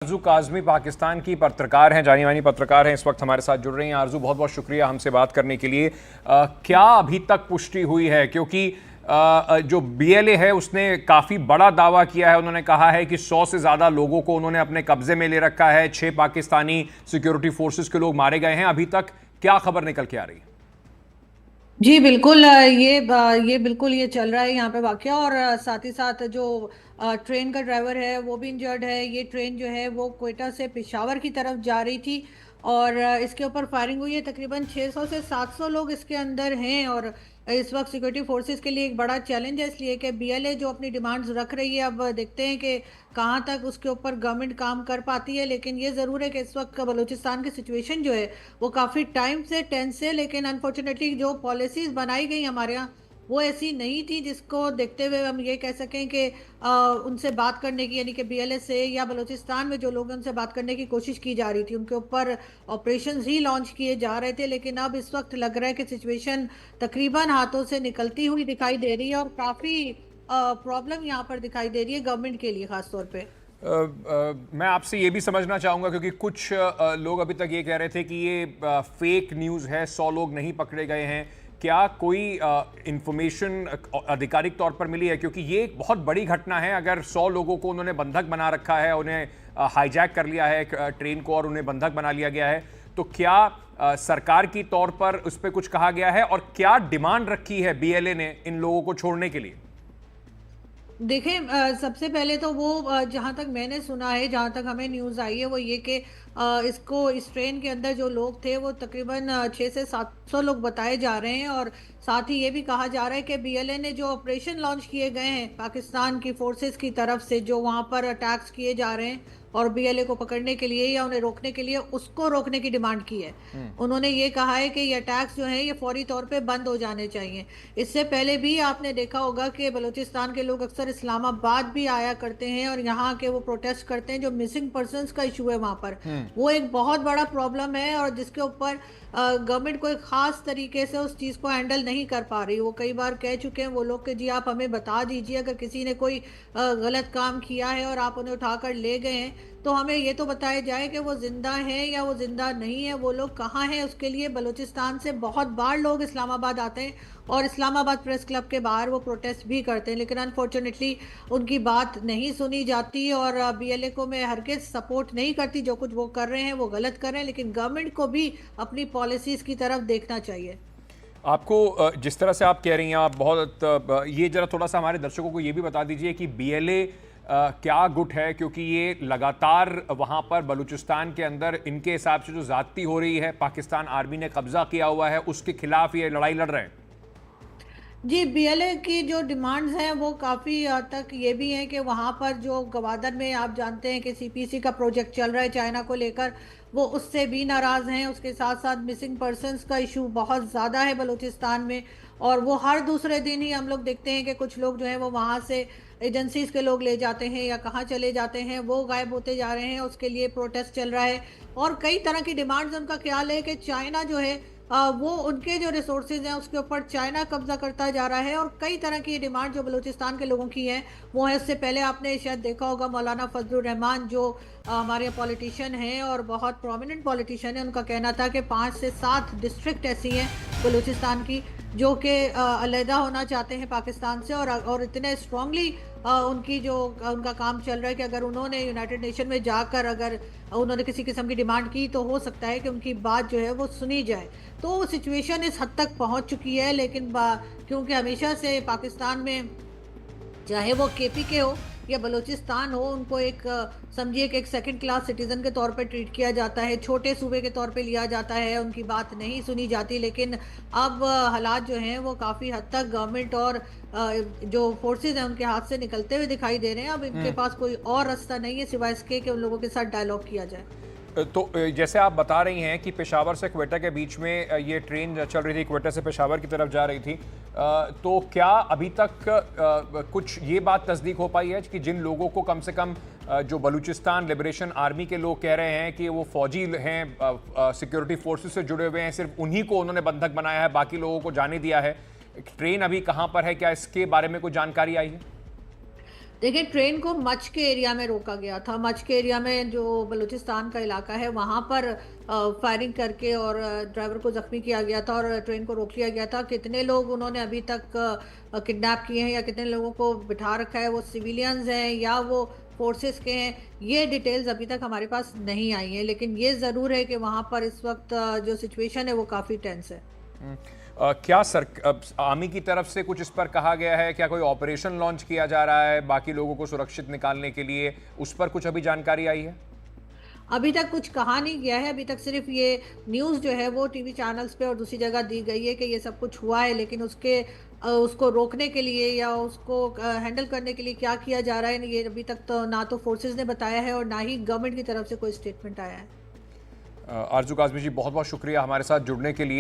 आरजू काज़मी पाकिस्तान की पत्रकार हैं, जानी मानी पत्रकार हैं, इस वक्त हमारे साथ जुड़ रही हैं। आरजू, बहुत बहुत शुक्रिया हमसे बात करने के लिए। क्या अभी तक पुष्टि हुई है, क्योंकि जो बीएलए है उसने काफ़ी बड़ा दावा किया है। उन्होंने कहा है कि 100 से ज़्यादा लोगों को उन्होंने अपने कब्जे में ले रखा है, 6 पाकिस्तानी सिक्योरिटी फोर्सेस के लोग मारे गए हैं। अभी तक क्या खबर निकल के आ रही है? जी बिल्कुल, ये बिल्कुल ये चल रहा है यहाँ पे वाकया। और साथ ही साथ जो ट्रेन का ड्राइवर है वो भी इंजर्ड है। ये ट्रेन जो है वो क्वेटा से पेशावर की तरफ जा रही थी और इसके ऊपर फायरिंग हुई है। तकरीबन 600 से 700 लोग इसके अंदर हैं और इस वक्त सिक्योरिटी फोर्सेस के लिए एक बड़ा चैलेंज है, इसलिए कि बीएलए जो अपनी डिमांड्स रख रही है, अब देखते हैं कि कहाँ तक उसके ऊपर गवर्नमेंट काम कर पाती है। लेकिन ये ज़रूर है कि इस वक्त बलूचिस्तान की सिचुएशन जो है वो काफ़ी टाइम से टेंस है। लेकिन अनफॉर्चुनेटली जो पॉलिसीज बनाई गई हमारे यहाँ वो ऐसी नहीं थी जिसको देखते हुए हम ये कह सकें कि उनसे बात करने की, यानी कि बीएलए से या बलूचिस्तान में जो लोग हैं उनसे बात करने की कोशिश की जा रही थी, उनके ऊपर ऑपरेशंस ही लॉन्च किए जा रहे थे। लेकिन अब इस वक्त लग रहा है कि सिचुएशन तकरीबन हाथों से निकलती हुई दिखाई दे रही है और काफ़ी प्रॉब्लम यहाँ पर दिखाई दे रही है गवर्नमेंट के लिए खास तौर पे। मैं आपसे ये भी समझना चाहूँगा, क्योंकि कुछ लोग अभी तक ये कह रहे थे कि ये फेक न्यूज़ है, 100 लोग नहीं पकड़े गए हैं। क्या कोई इंफॉर्मेशन आधिकारिक तौर पर मिली है? क्योंकि ये एक बहुत बड़ी घटना है। अगर 100 लोगों को उन्होंने बंधक बना रखा है, उन्हें हाईजैक कर लिया है ट्रेन को और उन्हें बंधक बना लिया गया है, तो क्या सरकार की तौर पर उस पर कुछ कहा गया है और क्या डिमांड रखी है बीएलए ने इन लोगों को छोड़ने के लिए? देखें, सबसे पहले तो वो जहाँ तक मैंने सुना है, जहाँ तक हमें न्यूज़ आई है वो ये कि इसको इस ट्रेन के अंदर जो लोग थे वो तकरीबन 6 से 700 लोग बताए जा रहे हैं। और साथ ही ये भी कहा जा रहा है कि बीएलए ने जो ऑपरेशन लॉन्च किए गए हैं पाकिस्तान की फोर्सेस की तरफ से, जो वहाँ पर अटैक्स किए जा रहे हैं और बीएलए को पकड़ने के लिए या उन्हें रोकने के लिए, उसको रोकने की डिमांड की है। उन्होंने ये कहा है कि ये अटैक्स जो हैं ये फौरी तौर पे बंद हो जाने चाहिए। इससे पहले भी आपने देखा होगा कि बलूचिस्तान के लोग अक्सर इस्लामाबाद भी आया करते हैं और यहाँ के वो प्रोटेस्ट करते हैं। जो मिसिंग पर्सनस का इशू है वहाँ पर, वो एक बहुत बड़ा प्रॉब्लम है और जिसके ऊपर गवर्नमेंट कोई खास तरीके से उस चीज़ को हैंडल नहीं कर पा रही। वो कई बार कह चुके हैं वो लोग कि जी आप हमें बता दीजिए, अगर किसी ने कोई गलत काम किया है और आप उन्हें उठाकर ले गए हैं तो हमें ये तो बताया जाए कि वो जिंदा है या वो जिंदा नहीं है, वो लोग कहाँ हैं। उसके लिए बलूचिस्तान से बहुत बार लोग इस्लामाबाद आते हैं और इस्लामाबाद प्रेस क्लब के बाहर वो प्रोटेस्ट भी करते हैं। लेकिन अनफॉर्चुनेटली उनकी बात नहीं सुनी जाती और बीएलए को मैं हरगिज़ सपोर्ट नहीं करती। जो कुछ वो कर रहे हैं वो गलत कर रहे हैं, लेकिन गवर्नमेंट को भी अपनी पॉलिसीज़ की तरफ देखना चाहिए। आपको जिस तरह से आप कह रही हैं, आप बहुत ये जरा थोड़ा सा हमारे दर्शकों को ये भी बता दीजिए कि बीएलए क्या गुट है, क्योंकि ये लगातार वहाँ पर बलूचिस्तान के अंदर इनके हिसाब से जो ज़्यादती हो रही है, पाकिस्तान आर्मी ने कब्जा किया हुआ है, उसके खिलाफ ये लड़ाई लड़ रहे हैं। जी, बीएलए की जो डिमांड्स हैं वो काफ़ी हद तक ये भी हैं कि वहाँ पर जो गवादर में आप जानते हैं कि सीपीसी का प्रोजेक्ट चल रहा है चाइना को लेकर, वो उससे भी नाराज़ हैं। उसके साथ साथ मिसिंग पर्सनस का इशू बहुत ज़्यादा है बलूचिस्तान में और वो हर दूसरे दिन ही हम लोग देखते हैं कि कुछ लोग जो हैं वो वहाँ से एजेंसीज के लोग ले जाते हैं या कहाँ चले जाते हैं, वो गायब होते जा रहे हैं। उसके लिए प्रोटेस्ट चल रहा है और कई तरह की डिमांड्स। उनका ख्याल है कि चाइना जो है वो उनके जो रिसोर्सेज हैं उसके ऊपर चाइना कब्जा करता जा रहा है। और कई तरह की डिमांड जो बलूचिस्तान के लोगों की हैं वो है, इससे पहले आपने शायद देखा होगा मौलाना फजलुर रहमान जो हमारे पॉलिटिशियन हैं और बहुत प्रोमिनेंट पॉलिटिशियन है, उनका कहना था कि 5 से 7 डिस्ट्रिक्ट ऐसी हैं बलूचिस्तान की जो कि अलहदा होना चाहते हैं पाकिस्तान से। और इतने स्ट्रांगली उनकी जो उनका काम चल रहा है कि अगर उन्होंने यूनाइटेड नेशन में जाकर अगर उन्होंने किसी किस्म की डिमांड की तो हो सकता है कि उनकी बात जो है वो सुनी जाए। तो सिचुएशन इस हद तक पहुंच चुकी है। लेकिन क्योंकि हमेशा से पाकिस्तान में, चाहे वो केपीके हो या बलूचिस्तान हो, उनको एक समझिए कि एक सेकंड क्लास सिटीज़न के तौर पे ट्रीट किया जाता है, छोटे सूबे के तौर पे लिया जाता है, उनकी बात नहीं सुनी जाती। लेकिन अब हालात जो हैं वो काफ़ी हद तक गवर्नमेंट और जो फोर्सेज हैं उनके हाथ से निकलते हुए दिखाई दे रहे हैं। अब इनके पास कोई और रास्ता नहीं है सिवाय इसके कि उन लोगों के साथ डायलॉग किया जाए। तो जैसे आप बता रही हैं कि पेशावर से क्वेटा के बीच में ये ट्रेन चल रही थी, क्वेटा से पेशावर की तरफ जा रही थी, तो क्या अभी तक कुछ ये बात तस्दीक हो पाई है कि जिन लोगों को कम से कम जो बलूचिस्तान लिबरेशन आर्मी के लोग कह रहे हैं कि वो फौजी हैं, सिक्योरिटी फोर्सेस से जुड़े हुए हैं, सिर्फ उन्हीं को उन्होंने बंधक बनाया है, बाकी लोगों को जाने दिया है? ट्रेन अभी कहाँ पर है, क्या इसके बारे में कोई जानकारी आई है? देखिए, ट्रेन को मच के एरिया में रोका गया था। मच के एरिया में जो बलूचिस्तान का इलाका है वहां पर फायरिंग करके और ड्राइवर को जख्मी किया गया था और ट्रेन को रोक लिया गया था। कितने लोग उन्होंने अभी तक किडनैप किए हैं या कितने लोगों को बिठा रखा है, वो सिविलियंस हैं या वो फोर्सेस के हैं, ये डिटेल्स अभी तक हमारे पास नहीं आई हैं। लेकिन ये ज़रूर है कि वहां पर इस वक्त जो सिचुएशन है वो काफ़ी टेंस है। क्या आर्मी की तरफ से कुछ इस पर कहा गया है? क्या कोई ऑपरेशन लॉन्च किया जा रहा है बाकी लोगों को सुरक्षित निकालने के लिए? उस पर कुछ अभी जानकारी आई है? अभी तक कुछ कहा नहीं गया है। अभी तक सिर्फ ये न्यूज़ जो है वो टीवी चैनल्स पे और दूसरी जगह दी गई है कि ये सब कुछ हुआ है, लेकिन उसको रोकने के लिए या उसको हैंडल करने के लिए क्या किया जा रहा है, ये अभी तक तो ना तो फोर्सेस ने बताया है और ना ही गवर्नमेंट की तरफ से कोई स्टेटमेंट आया है। आरजू काज़मी जी, बहुत बहुत शुक्रिया हमारे साथ जुड़ने के लिए।